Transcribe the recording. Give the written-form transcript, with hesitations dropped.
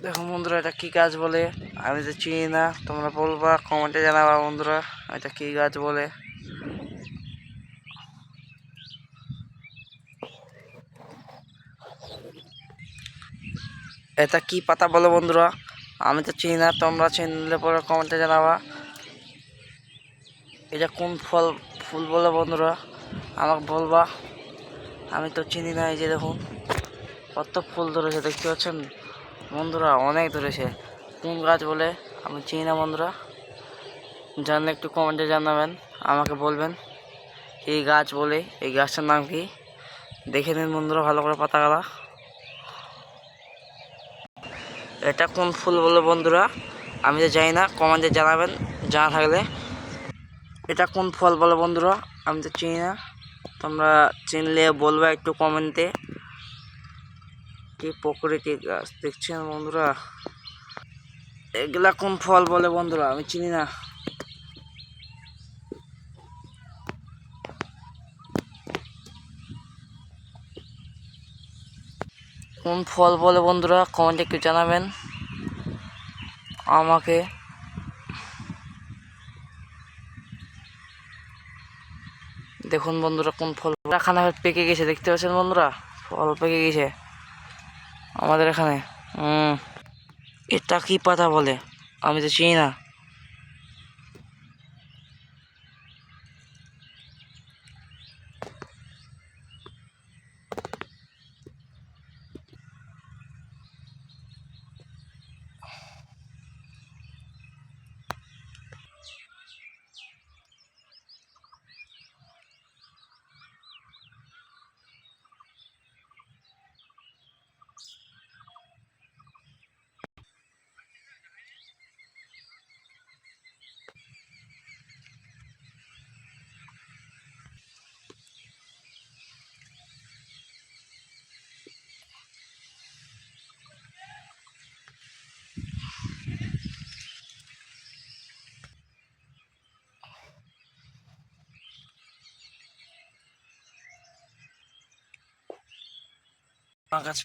দেখো বন্ধুরা, এটা কি গাছ বলে? আমি তো চিনি না, তোমরা বলবা, কমেন্টে জানাবা বন্ধুরা এটা কি গাছ বলে। এটা কি পাতা বলো বন্ধুরা? আমি তো চিনি না, তোমরা চিনলে পরে কমেন্টে জানাবা। এটা কোন ফুল বলে বন্ধুরা? আমাকে বলবা, আমি তো চিনি না। এই যে দেখুন কত ফুল ধরেছে, দেখতে পাচ্ছেন বন্ধুরা? অনেক ধরেছে। কোন গাছ বলে আমি চিনি না বন্ধুরা, জানলে একটু কমেন্টে জানাবেন, আমাকে বলবেন এই গাছ বলে। এই গাছটার নাম কি দেখে নিন বন্ধুরা ভালো করে পাতাগুলা। এটা কোন ফুল বলে বন্ধুরা? আমি তো জানি না, কমেন্টে জানাবেন জানা থাকলে। এটা কোন ফল বলে বন্ধুরা? আমি তো চিনি না, তোমরা চিনলে বলবে একটু কমেন্টে। কি প্রকৃতির গাছ দেখছেন বন্ধুরা? এগুলা কোন ফল বলে বন্ধুরা? আমি চিনি না। কোন ফল বলে বন্ধুরা? কমেন্টে একটু জানাবেন আমাকে। দেখুন বন্ধুরা কোন ফল, এখানে পেকে গেছে, দেখতে পাচ্ছেন বন্ধুরা? ফল পেকে গেছে আমাদের এখানে। এটা কি পাতা বলে? আমি তো চিনি না। আমার কাছে